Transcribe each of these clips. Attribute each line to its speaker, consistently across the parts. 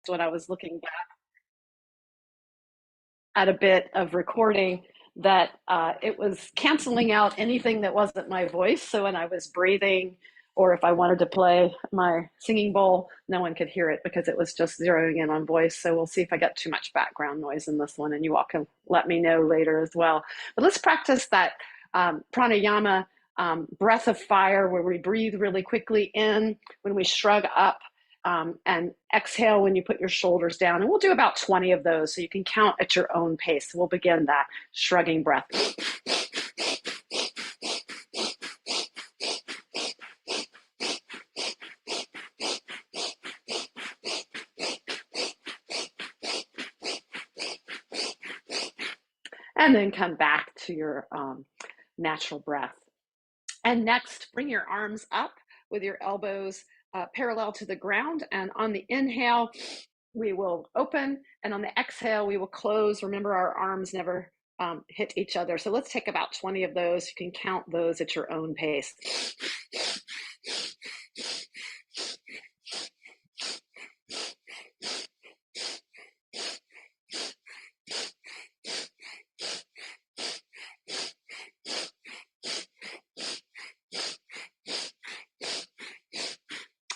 Speaker 1: when I was looking back at a bit of recording that it was canceling out anything that wasn't my voice. So when I was breathing, or if I wanted to play my singing bowl, no one could hear it because it was just zeroing in on voice. So we'll see if I get too much background noise in this one, and you all can let me know later as well. But let's practice that pranayama, breath of fire, where we breathe really quickly in when we shrug up, and exhale when you put your shoulders down. And we'll do about 20 of those so you can count at your own pace. We'll begin that shrugging breath. And then come back to your natural breath. And next, bring your arms up with your elbows parallel to the ground. And on the inhale, we will open. And on the exhale, we will close. Remember, our arms never hit each other. So let's take about 20 of those. You can count those at your own pace.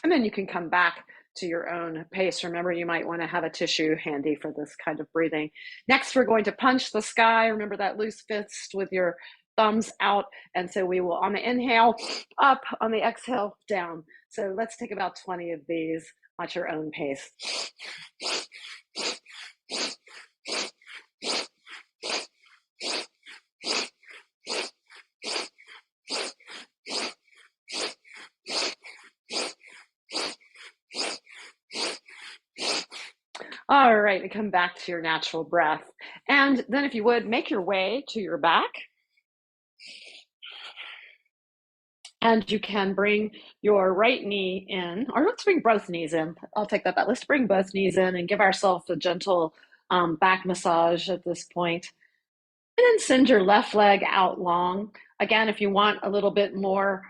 Speaker 1: And then you can come back to your own pace. Remember, you might want to have a tissue handy for this kind of breathing. Next, we're going to punch the sky. Remember that loose fist with your thumbs out. And so we will, on the inhale, up, on the exhale, down. So let's take about 20 of these at your own pace. All right, and come back to your natural breath. And then if you would, make your way to your back. And you can bring your right knee in, or let's bring both knees in. I'll take that back. Let's bring both knees in and give ourselves a gentle back massage at this point. And then send your left leg out long. Again, if you want a little bit more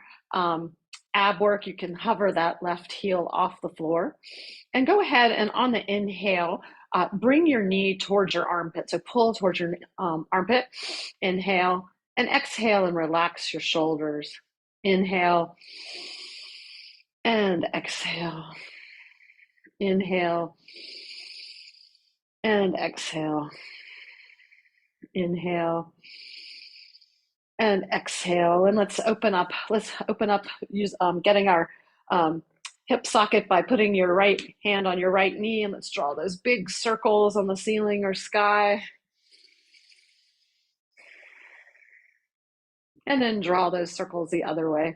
Speaker 1: ab work, you can hover that left heel off the floor. And go ahead and on the inhale, bring your knee towards your armpit. So pull towards your armpit, inhale, and exhale and relax your shoulders. Inhale and exhale. Inhale and exhale. Inhale and exhale. And let's open up. Use getting our hip socket by putting your right hand on your right knee, and let's draw those big circles on the ceiling or sky. And then draw those circles the other way.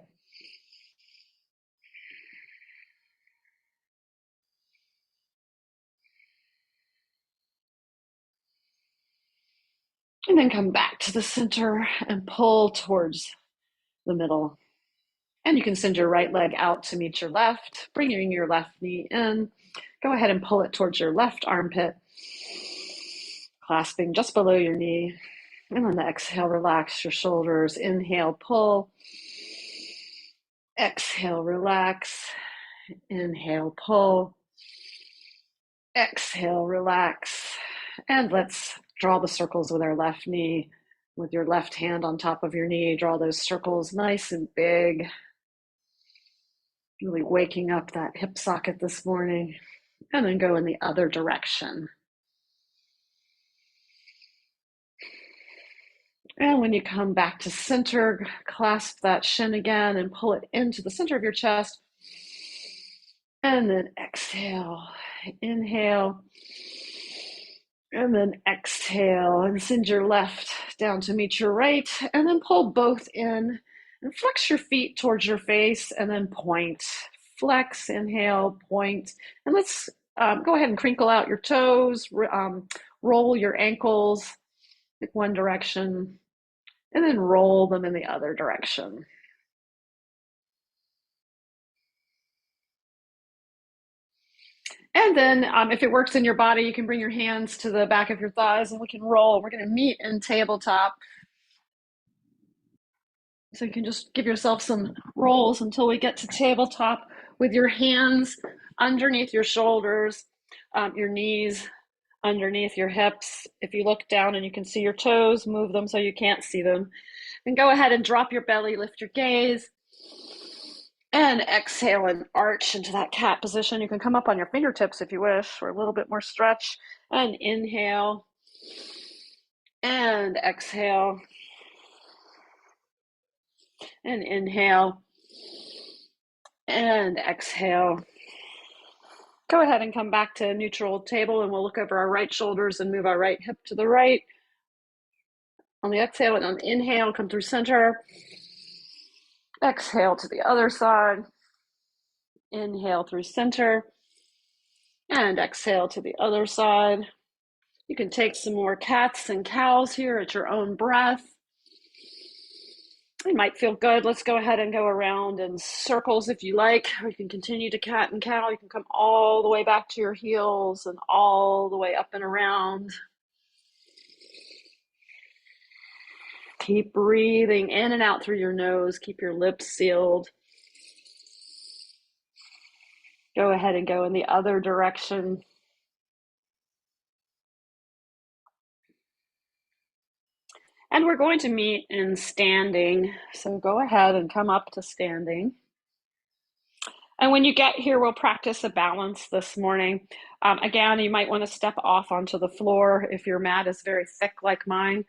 Speaker 1: And then come back to the center and pull towards the middle. And you can send your right leg out to meet your left, bringing your left knee in. Go ahead and pull it towards your left armpit, clasping just below your knee. And on the exhale, relax your shoulders. Inhale, pull. Exhale, relax. Inhale, pull. Exhale, relax. And let's draw the circles with our left knee. With your left hand on top of your knee, draw those circles nice and big. Really waking up that hip socket this morning. And then go in the other direction. And when you come back to center, clasp that shin again and pull it into the center of your chest. And then exhale, inhale, and then exhale, and send your left down to meet your right, and then pull both in and flex your feet towards your face, and then point. Flex, inhale, point, and let's go ahead and crinkle out your toes, roll your ankles in one direction, and then roll them in the other direction. And then if it works in your body, you can bring your hands to the back of your thighs and we can roll. We're going to meet in tabletop. So you can just give yourself some rolls until we get to tabletop with your hands underneath your shoulders. Your knees underneath your hips. If you look down and you can see your toes, move them so you can't see them. And go ahead and drop your belly, lift your gaze. And exhale and arch into that cat position. You can come up on your fingertips if you wish, or a little bit more stretch. And inhale. And exhale. And inhale. And exhale. Go ahead and come back to neutral table, and we'll look over our right shoulders and move our right hip to the right. On the exhale and on the inhale, come through center. Exhale to the other side. Inhale through center. And exhale to the other side. You can take some more cats and cows here at your own breath. It might feel good. Let's go ahead and go around in circles if you like. Or you can continue to cat and cow. You can come all the way back to your heels and all the way up and around. Keep breathing in and out through your nose. Keep your lips sealed. Go ahead and go in the other direction. And we're going to meet in standing. So go ahead and come up to standing. And when you get here, we'll practice a balance this morning. Again, you might want to step off onto the floor if your mat is very thick like mine.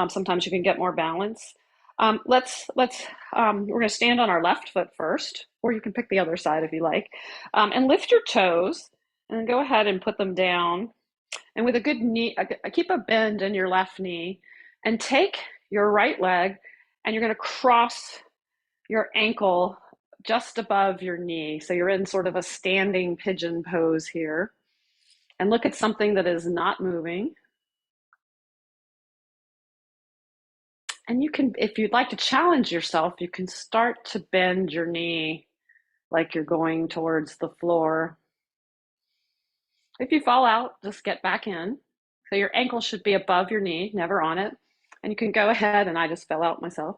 Speaker 1: Sometimes you can get more balance. We're going to stand on our left foot first, or you can pick the other side if you like, and lift your toes, and then go ahead and put them down. And with a good knee, keep a bend in your left knee, and take your right leg, and you're going to cross your ankle just above your knee. So you're in sort of a standing pigeon pose here. And look at something that is not moving. And you can, if you'd like to challenge yourself, you can start to bend your knee like you're going towards the floor. If you fall out, just get back in. So your ankle should be above your knee, never on it. And you can go ahead, and I just fell out myself.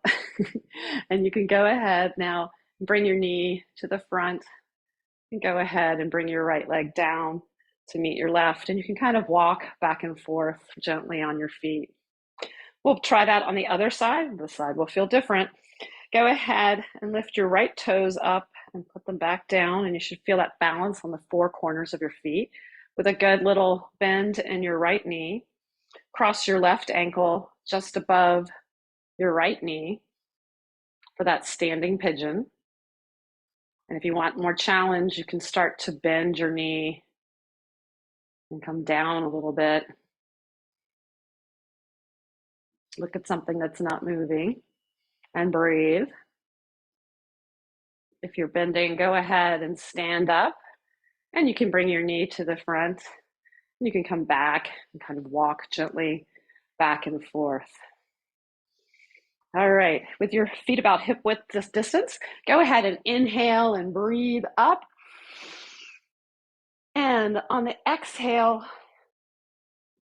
Speaker 1: And you can go ahead now, bring your knee to the front, and go ahead and bring your right leg down to meet your left. And you can kind of walk back and forth gently on your feet. We'll try that on the other side. The side will feel different. Go ahead and lift your right toes up and put them back down. And you should feel that balance on the four corners of your feet with a good little bend in your right knee. Cross your left ankle just above your right knee for that standing pigeon. And if you want more challenge, you can start to bend your knee and come down a little bit. Look at something that's not moving and breathe. If you're bending, go ahead and stand up, and you can bring your knee to the front. You can come back and kind of walk gently back and forth. All right, with your feet about hip width distance, go ahead and inhale and breathe up. And on the exhale,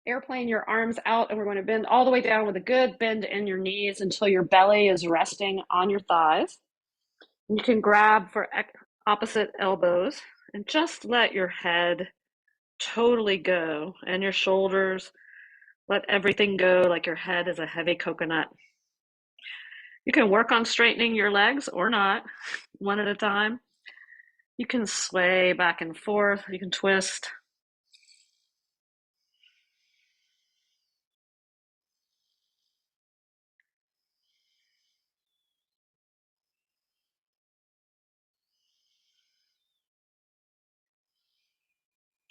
Speaker 1: airplane your arms out, and we're going to bend all the way down with a good bend in your knees until your belly is resting on your thighs. You can grab for opposite elbows and just let your head totally go, and your shoulders, let everything go like your head is a heavy coconut. You can work on straightening your legs or not, one at a time. You can sway back and forth, you can twist.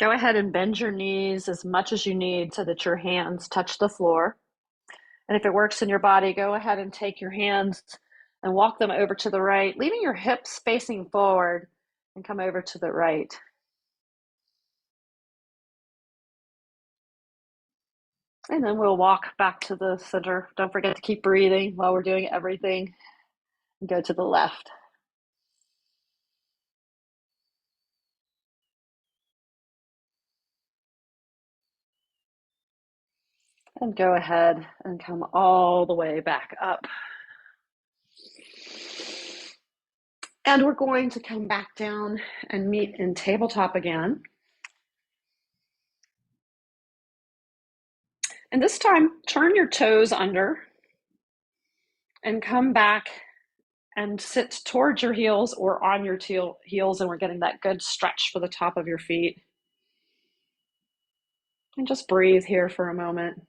Speaker 1: Go ahead and bend your knees as much as you need so that your hands touch the floor. And if it works in your body, go ahead and take your hands and walk them over to the right, leaving your hips facing forward, and come over to the right. And then we'll walk back to the center. Don't forget to keep breathing while we're doing everything. And go to the left. And go ahead and come all the way back up. And we're going to come back down and meet in tabletop again. And this time, turn your toes under and come back and sit towards your heels or on your heels, and we're getting that good stretch for the top of your feet. And just breathe here for a moment.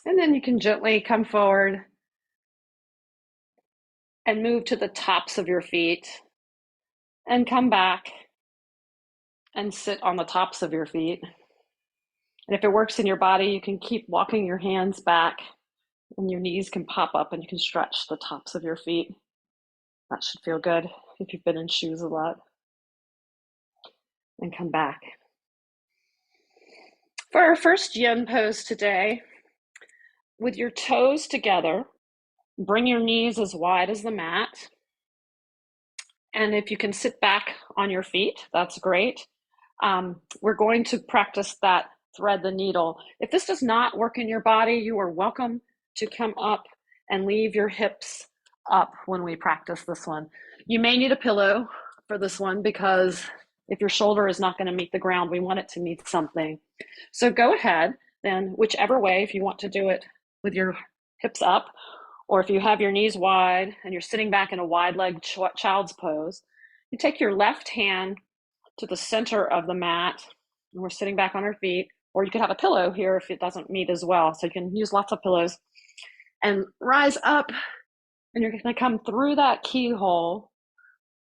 Speaker 1: And then you can gently come forward and move to the tops of your feet and come back and sit on the tops of your feet. And if it works in your body, you can keep walking your hands back and your knees can pop up and you can stretch the tops of your feet. That should feel good if you've been in shoes a lot. And come back. For our first yin pose today, with your toes together, bring your knees as wide as the mat. And if you can sit back on your feet, that's great. We're going to practice that thread the needle. If this does not work in your body, you are welcome to come up and leave your hips up when we practice this one. You may need a pillow for this one because if your shoulder is not going to meet the ground, we want it to meet something. So go ahead, then, whichever way, if you want to do it with your hips up, or if you have your knees wide and you're sitting back in a wide-legged child's pose, you take your left hand to the center of the mat, and we're sitting back on our feet, or you could have a pillow here if it doesn't meet as well. So you can use lots of pillows and rise up, and you're going to come through that keyhole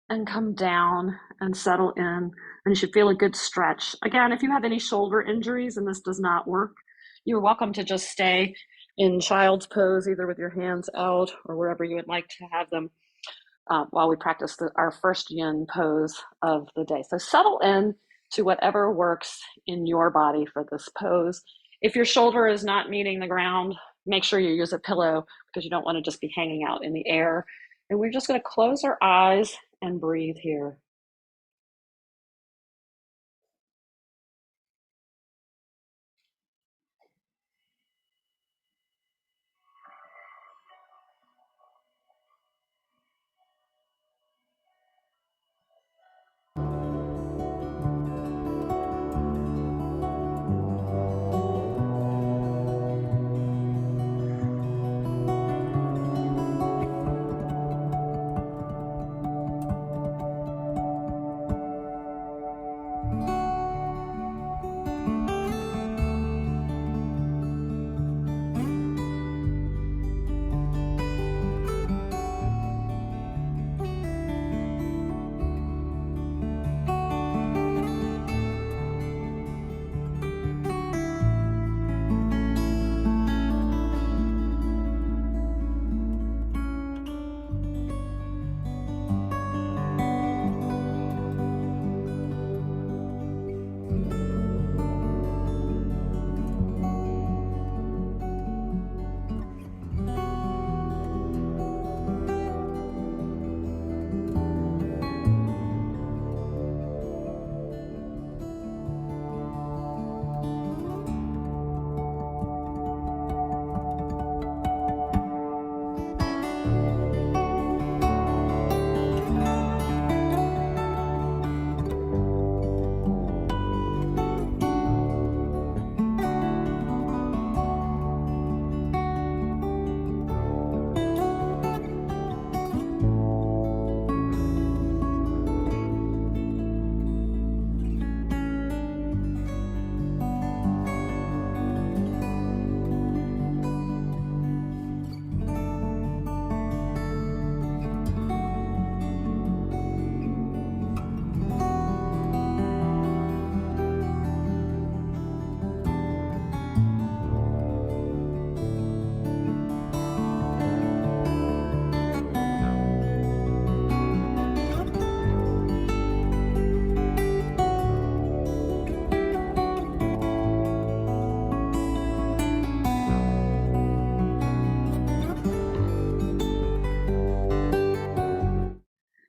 Speaker 1: and come down and settle in, and you should feel a good stretch. Again, if you have any shoulder injuries and this does not work, you're welcome to just stay in child's pose, either with your hands out or wherever you would like to have them while we practice our first yin pose of the day. So settle in to whatever works in your body for this pose. If your shoulder is not meeting the ground, make sure you use a pillow because you don't want to just be hanging out in the air. And we're just going to close our eyes and breathe here.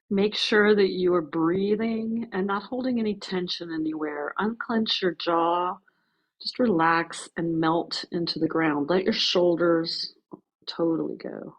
Speaker 1: Make sure that you are breathing and not holding any tension anywhere. Unclench your jaw, just relax and melt into the ground. Let your shoulders totally go.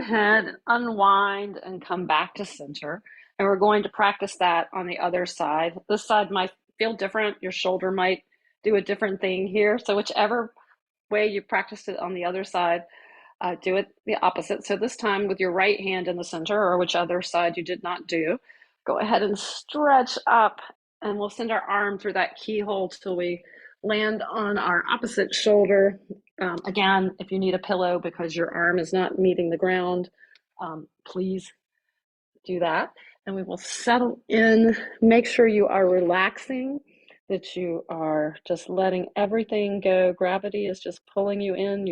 Speaker 1: ahead, unwind, and come back to center. And we're going to practice that on the other side. This side might feel different. Your shoulder might do a different thing here. So whichever way you practiced it on the other side, do it the opposite. So this time with your right hand in the center, or which other side you did not do, go ahead and stretch up, and we'll send our arm through that keyhole till we land on our opposite shoulder. Again, if you need a pillow because your arm is not meeting the ground, please do that. And we will settle in. Make sure you are relaxing, that you are just letting everything go. Gravity is just pulling you in.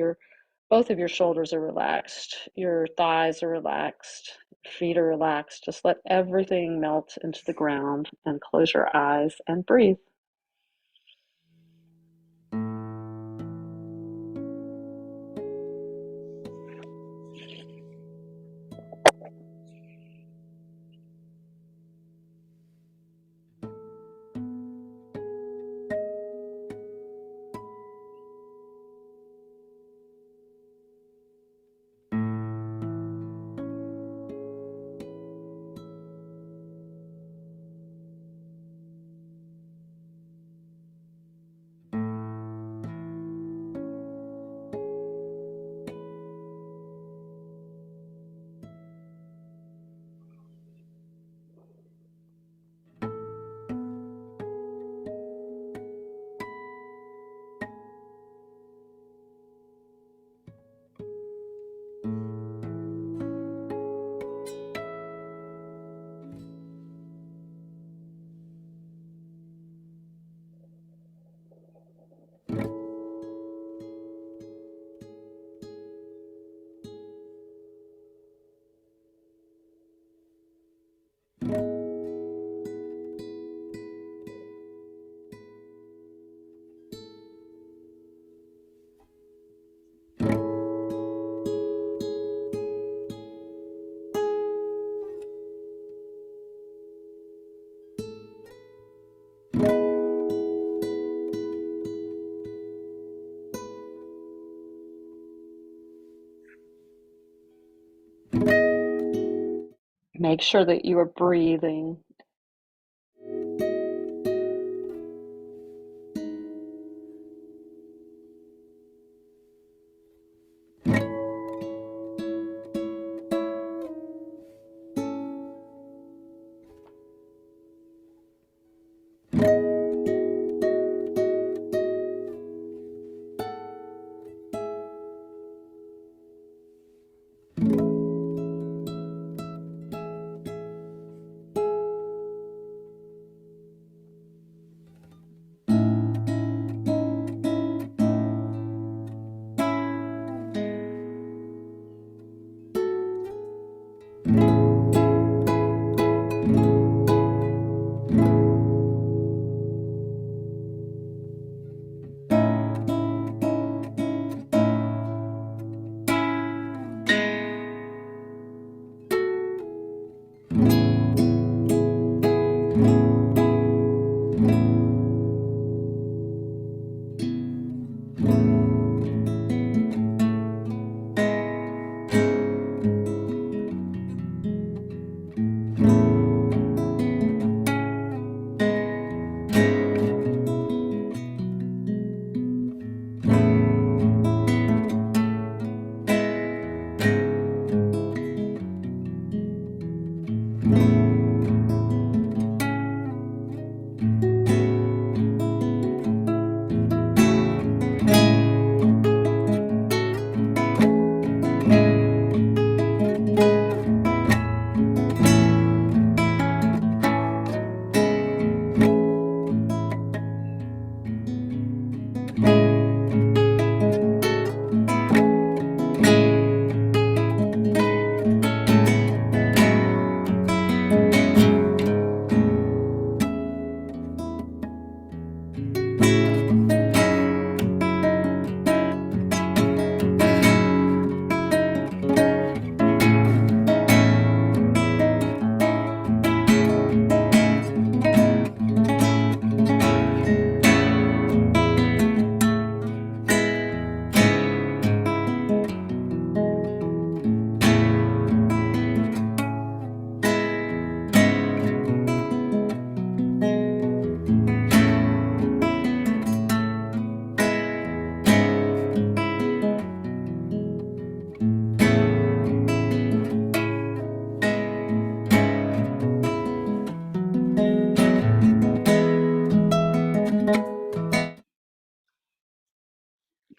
Speaker 1: Both of your shoulders are relaxed. Your thighs are relaxed. Feet are relaxed. Just let everything melt into the ground and close your eyes and breathe. Make sure that you are breathing.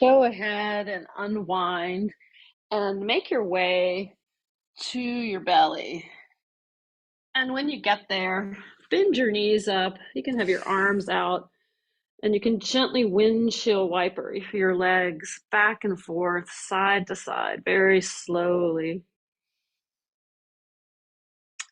Speaker 1: Go ahead and unwind and make your way to your belly. And when you get there, bend your knees up. You can have your arms out, and you can gently windshield wiper your legs back and forth, side to side, very slowly.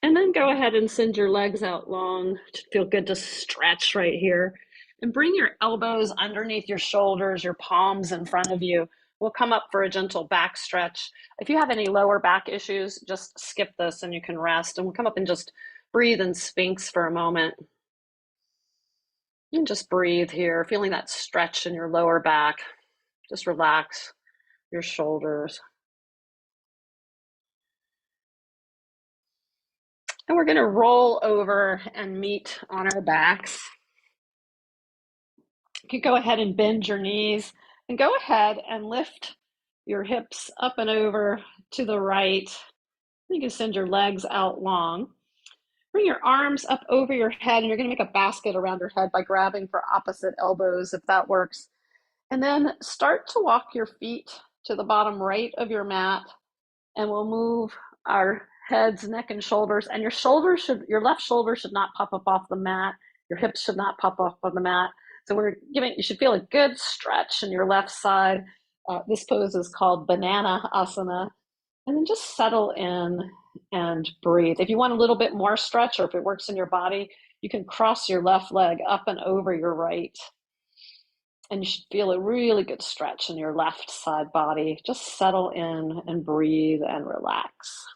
Speaker 1: And then go ahead and send your legs out long. Feel good to stretch right here. And bring your elbows underneath your shoulders, your palms in front of you. We'll come up for a gentle back stretch. If you have any lower back issues, just skip this and you can rest. And we'll come up and just breathe in Sphinx for a moment. And just breathe here, feeling that stretch in your lower back. Just relax your shoulders. And we're going to roll over and meet on our backs. You can go ahead and bend your knees and go ahead and lift your hips up and over to the right. You can send your legs out long. Bring your arms up over your head, and you're going to make a basket around your head by grabbing for opposite elbows if that works. And then start to walk your feet to the bottom right of your mat, and we'll move our heads, neck, and shoulders. And your left shoulder should not pop up off the mat. Your hips should not pop off of the mat. So you should feel a good stretch in your left side. This pose is called Banana Asana. And then just settle in and breathe. If you want a little bit more stretch, or if it works in your body, you can cross your left leg up and over your right. And you should feel a really good stretch in your left side body. Just settle in and breathe and relax.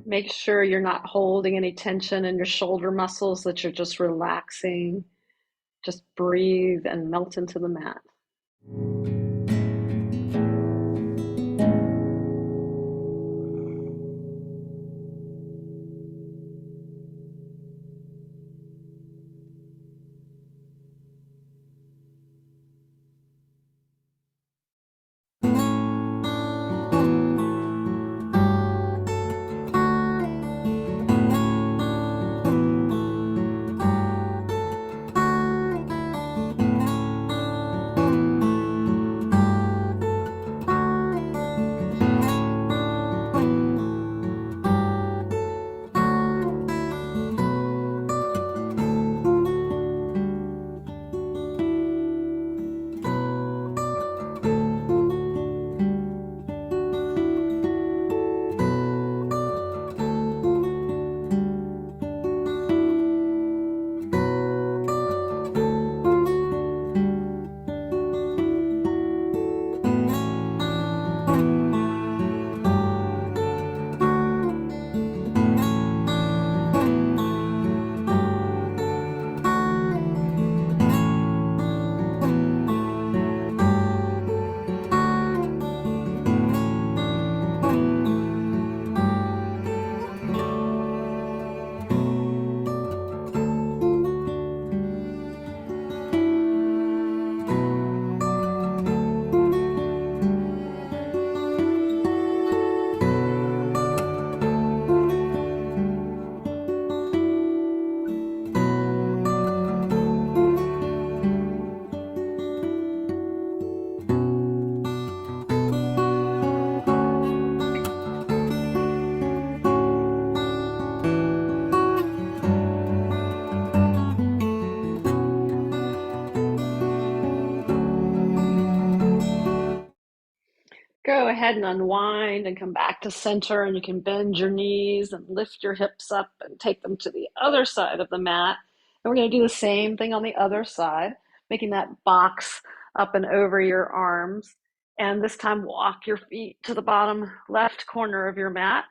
Speaker 1: Make sure you're not holding any tension in your shoulder muscles, that you're just relaxing. Just breathe and melt into the mat. ahead and unwind and come back to center, and you can bend your knees and lift your hips up and take them to the other side of the mat. And we're going to do the same thing on the other side, making that box up and over your arms. And this time, walk your feet to the bottom left corner of your mat.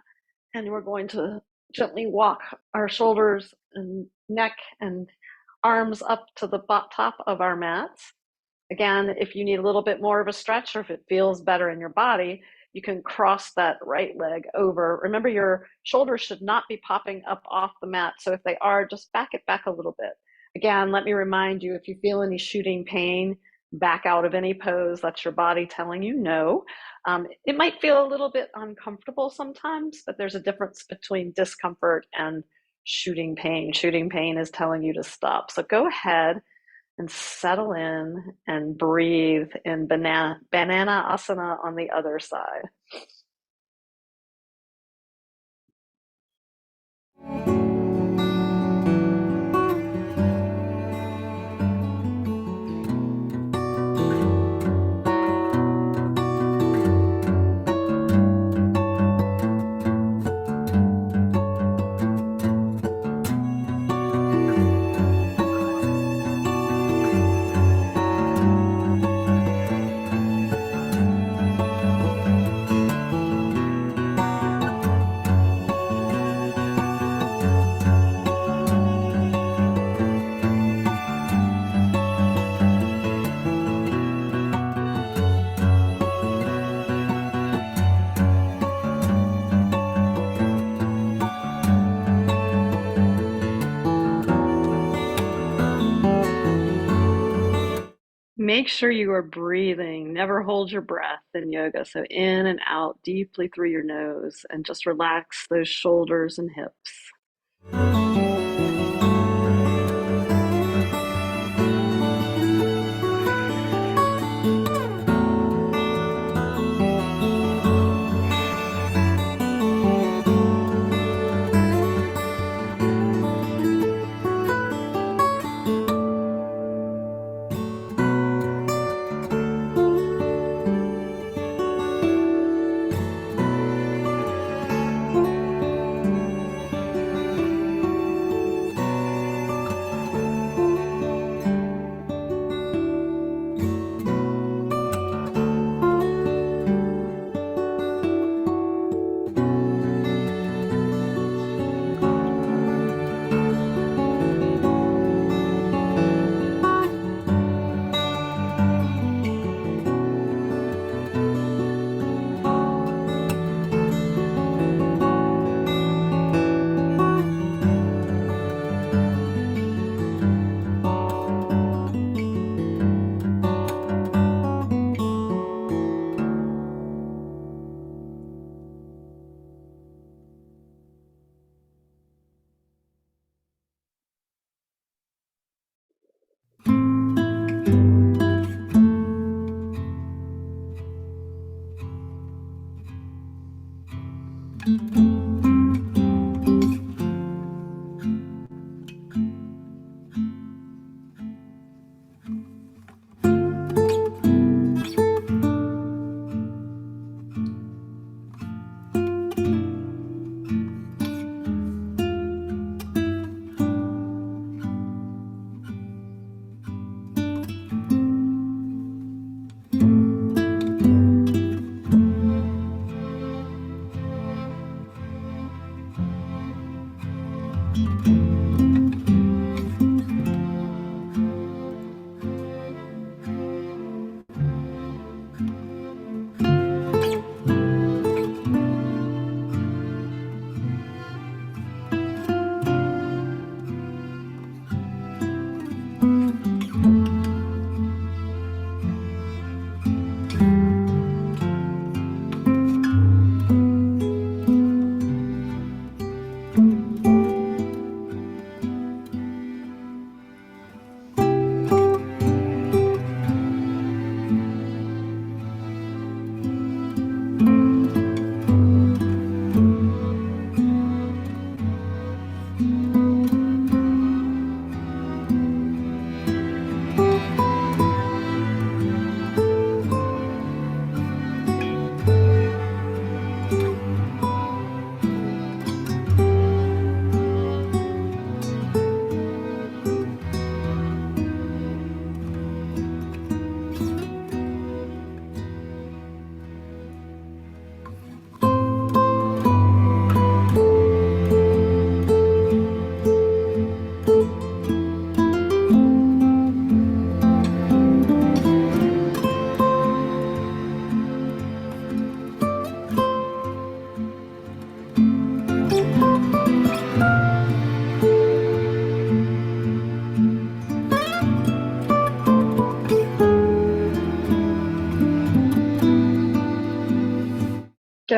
Speaker 1: And we're going to gently walk our shoulders and neck and arms up to the top of our mats. Again, if you need a little bit more of a stretch, or if it feels better in your body, you can cross that right leg over. Remember, your shoulders should not be popping up off the mat. So if they are, just back it back a little bit. Again, let me remind you, if you feel any shooting pain, back out of any pose. That's your body telling you no. It might feel a little bit uncomfortable sometimes, but there's a difference between discomfort and shooting pain. Shooting pain is telling you to stop. So go ahead and settle in and breathe in banana asana on the other side. Make sure you are breathing. Never hold your breath in yoga. So in and out deeply through your nose, and just relax those shoulders and hips.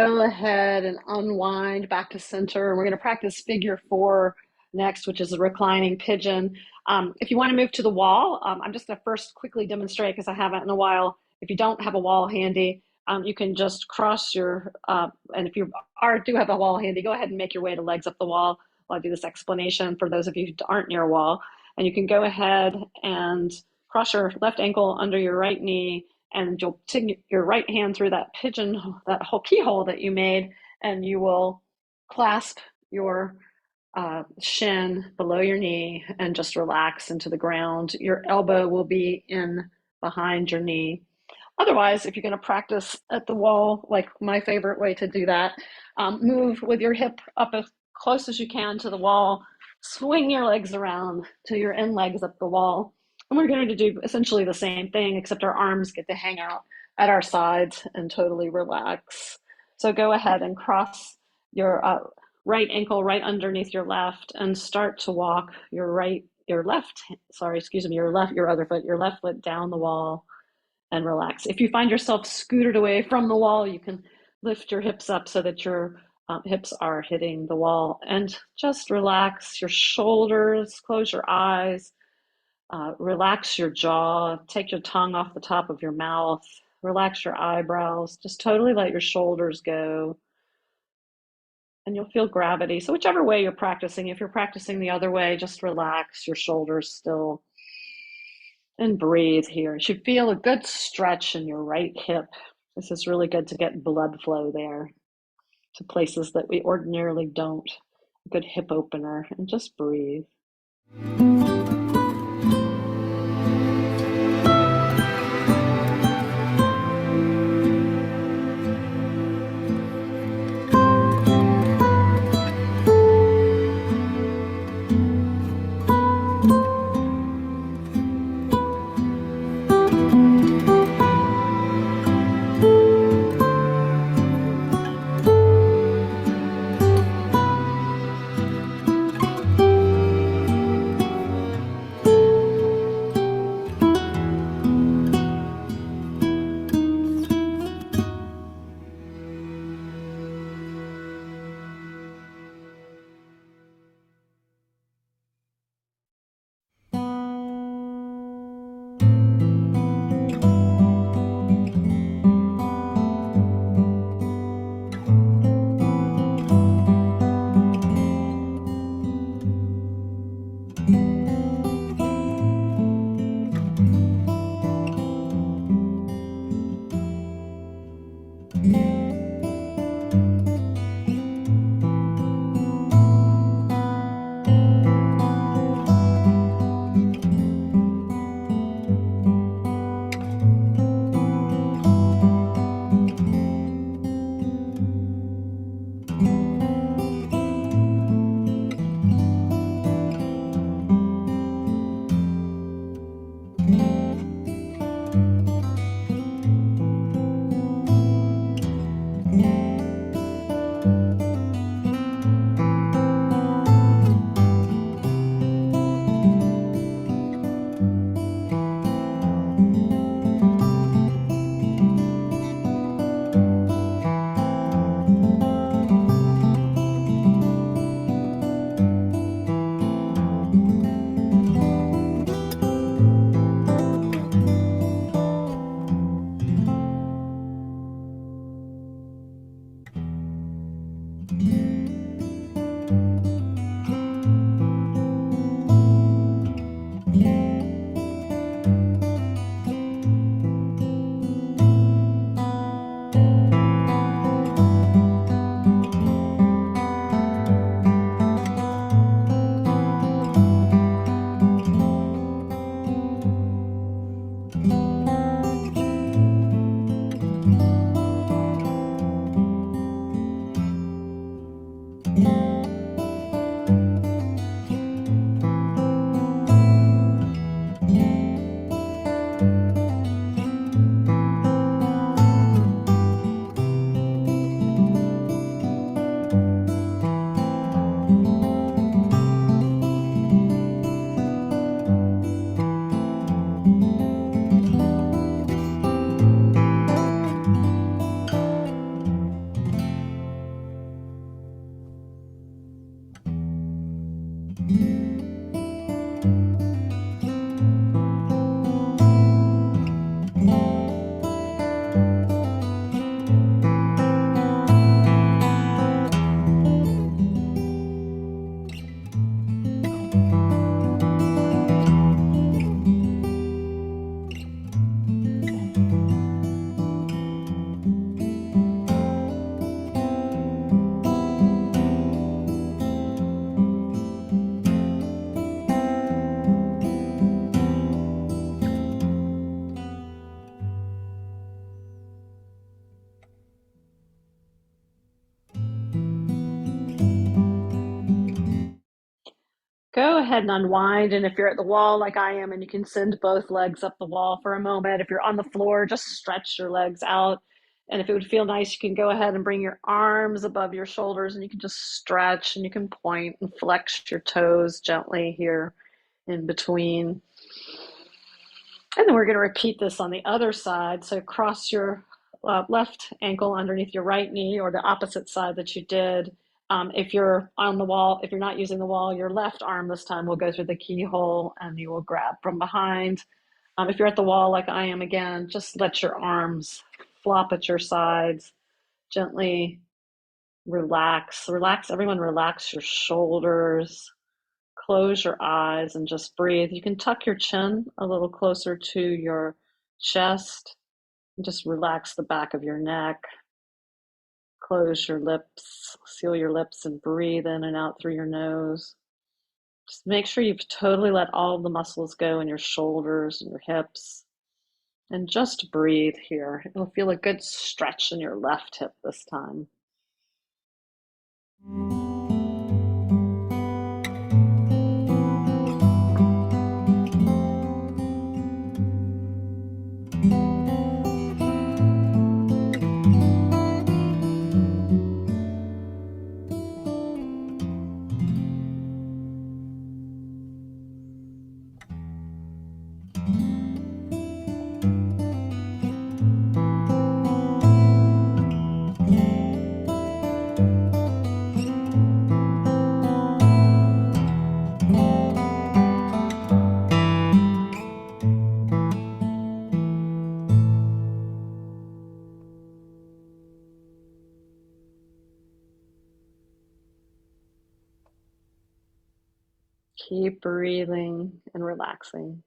Speaker 1: go ahead and unwind back to center. We're going to practice figure four next, which is a reclining pigeon. If you want to move to the wall, I'm just going to first quickly demonstrate because I haven't in a while. If you don't have a wall handy, you can just cross your, and if you do have a wall handy, go ahead and make your way to legs up the wall while I do this explanation for those of you who aren't near a wall. And you can go ahead and cross your left ankle under your right knee, and you'll take your right hand through that pigeon, that whole keyhole that you made, and you will clasp your shin below your knee and just relax into the ground. Your elbow will be in behind your knee. Otherwise, if you're going to practice at the wall, like my favorite way to do that, move with your hip up as close as you can to the wall, swing your legs around till your in legs up the wall. And we're going to do essentially the same thing, except our arms get to hang out at our sides and totally relax. So go ahead and cross your right ankle right underneath your left and start to walk your left foot down the wall and relax. If you find yourself scooted away from the wall, you can lift your hips up so that your hips are hitting the wall, and just relax your shoulders, close your eyes, relax your jaw, take your tongue off the top of your mouth, relax your eyebrows, just totally let your shoulders go, and you'll feel gravity. So whichever way you're practicing, if you're practicing the other way, just relax your shoulders still and breathe here. You should feel a good stretch in your right hip. This is really good to get blood flow there to places that we ordinarily don't. A good hip opener, and just breathe. go ahead and unwind. And if you're at the wall like I am, and you can send both legs up the wall for a moment. If you're on the floor, just stretch your legs out. And if it would feel nice, you can go ahead and bring your arms above your shoulders and you can just stretch and you can point and flex your toes gently here in between. And then we're going to repeat this on the other side. So cross your left ankle underneath your right knee, or the opposite side that you did. If you're on the wall, if you're not using the wall, your left arm this time will go through the keyhole and you will grab from behind. If you're at the wall like I am, again, just let your arms flop at your sides. Gently relax. Relax, everyone, relax your shoulders. Close your eyes and just breathe. You can tuck your chin a little closer to your chest. Just relax the back of your neck. Close your lips, seal your lips, and breathe in and out through your nose. Just make sure you've totally let all of the muscles go in your shoulders and your hips. And just breathe here. You'll feel a good stretch in your left hip this time. Keep breathing and relaxing.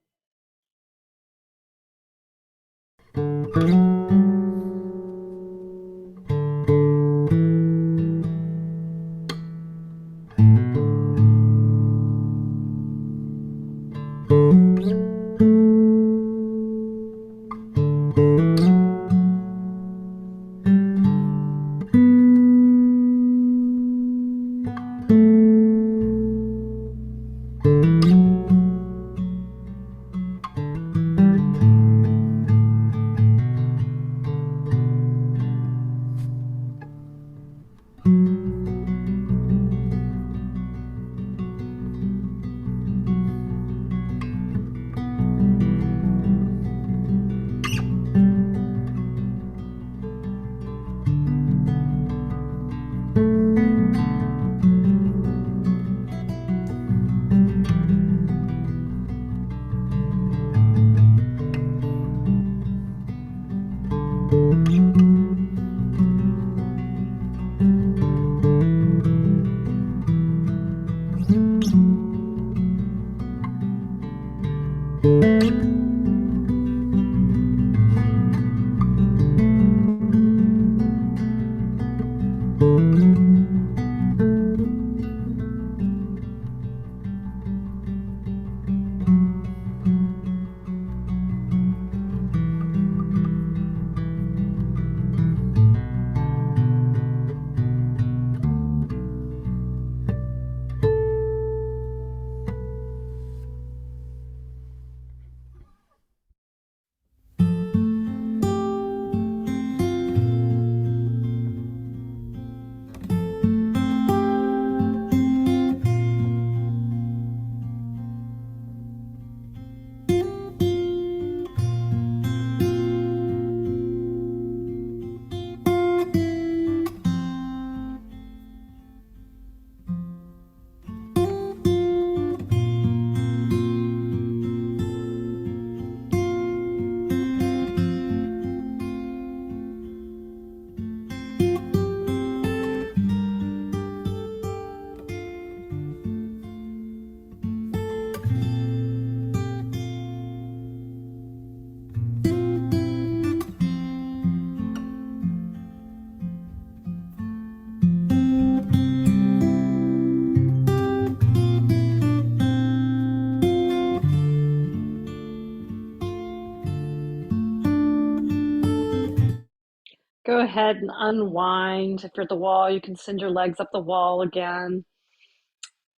Speaker 1: Go ahead and unwind. If you're at the wall, you can send your legs up the wall again.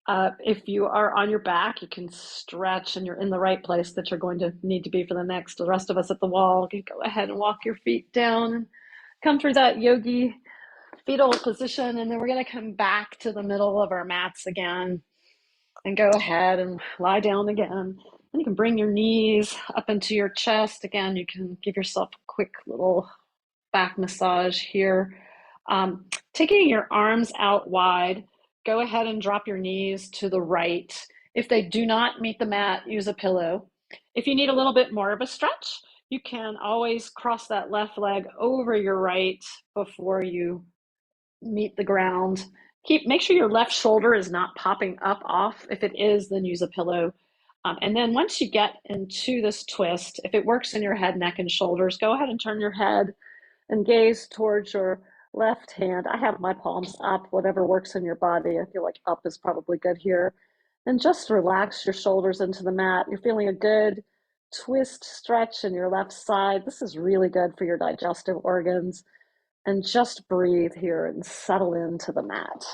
Speaker 1: If you are on your back, you can stretch and you're in the right place that you're going to need to be for the next. The rest of us at the wall can go ahead and walk your feet down and come through that yogi fetal position. And then we're going to come back to the middle of our mats again and go ahead and lie down again. And you can bring your knees up into your chest. Again, you can give yourself a quick little back massage here. Taking your arms out wide, go ahead and drop your knees to the right. If they do not meet the mat, use a pillow. If you need a little bit more of a stretch, you can always cross that left leg over your right before you meet the ground. Make sure your left shoulder is not popping up off. If it is, then use a pillow. And then once you get into this twist, if it works in your head, neck, and shoulders, go ahead and turn your head and gaze towards your left hand. I have my palms up, whatever works in your body. I feel like up is probably good here. And just relax your shoulders into the mat. You're feeling a good twist stretch in your left side. This is really good for your digestive organs. And just breathe here and settle into the mat.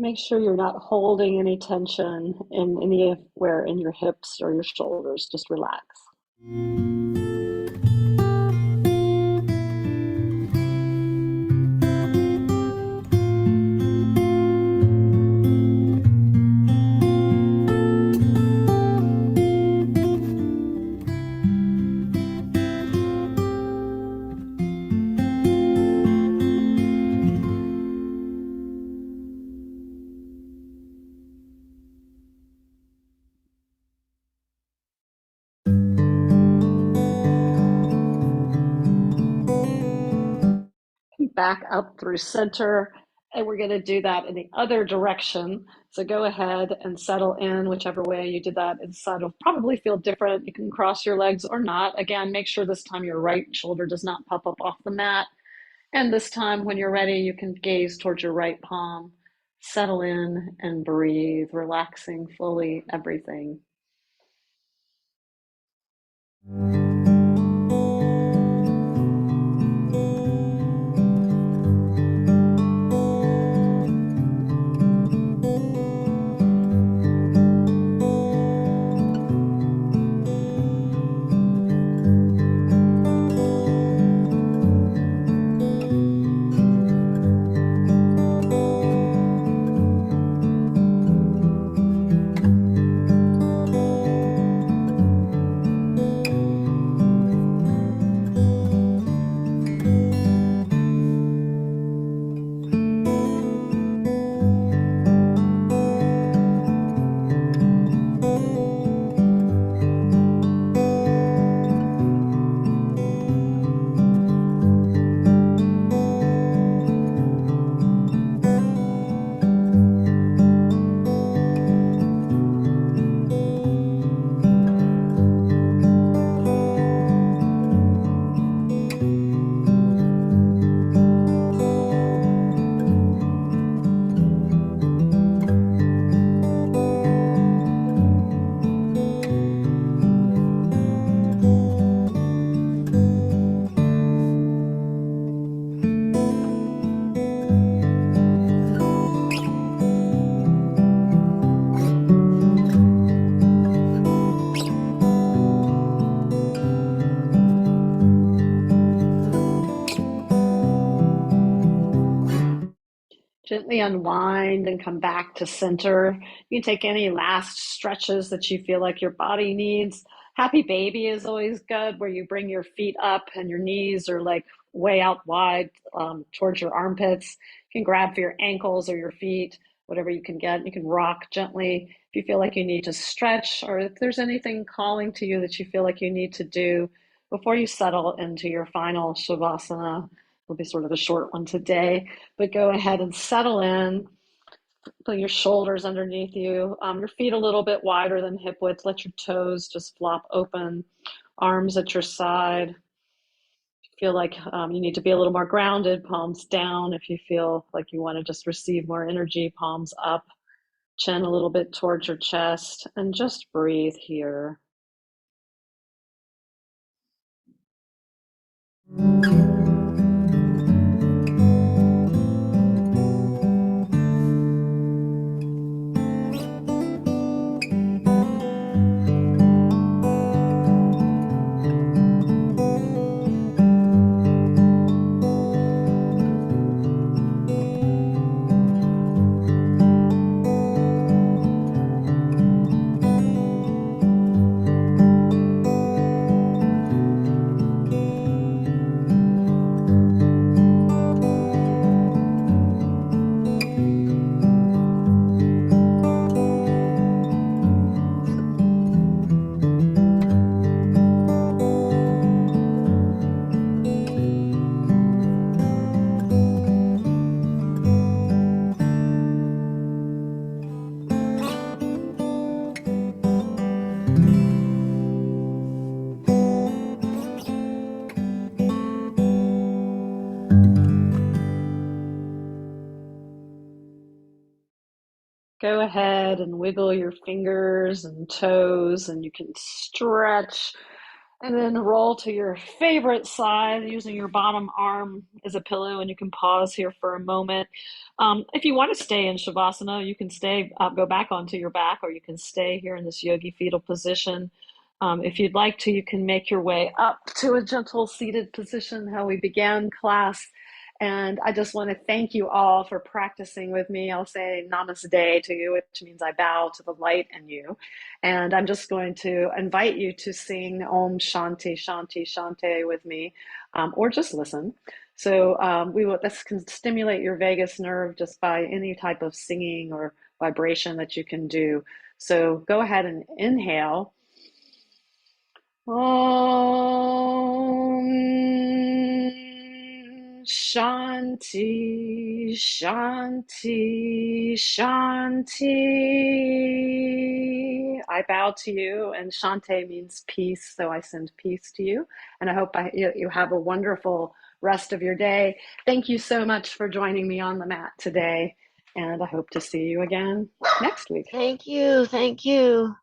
Speaker 1: Make sure you're not holding any tension in anywhere in your hips or your shoulders. Just relax. Back up through center, and we're going to do that in the other direction. So go ahead and settle in whichever way you did that inside. Will probably feel different. You can cross your legs or not. Again, make sure this time your right shoulder does not pop up off the mat. And this time when you're ready, you can gaze towards your right palm, settle in and breathe, relaxing fully everything. Gently unwind and come back to center. You can take any last stretches that you feel like your body needs. Happy baby is always good, where you bring your feet up and your knees are like way out wide towards your armpits. You can grab for your ankles or your feet, whatever you can get. You can rock gently if you feel like you need to stretch, or if there's anything calling to you that you feel like you need to do before you settle into your final Shavasana. It'll be sort of a short one today, but go ahead and settle in. Put your shoulders underneath you, your feet a little bit wider than hip width. Let your toes just flop open, arms at your side. If you feel like you need to be a little more grounded, palms down. If you feel like you want to just receive more energy, palms up, chin a little bit towards your chest, and just breathe here. Go ahead and wiggle your fingers and toes, and you can stretch and then roll to your favorite side using your bottom arm as a pillow. And you can pause here for a moment. If you want to stay in Shavasana, you can stay, go back onto your back, or you can stay here in this yogi fetal position. If you'd like to, you can make your way up to a gentle seated position, how we began class. And I just want to thank you all for practicing with me. I'll say namaste to you, which means I bow to the light in you. And I'm just going to invite you to sing Om Shanti, Shanti, Shanti with me, or just listen. So this can stimulate your vagus nerve just by any type of singing or vibration that you can do. So go ahead and inhale. Om Shanti, Shanti, Shanti. I bow to you, and Shanti means peace, so I send peace to you. And I hope you have a wonderful rest of your day. Thank you so much for joining me on the mat today, and I hope to see you again next week.
Speaker 2: Thank you. Thank you.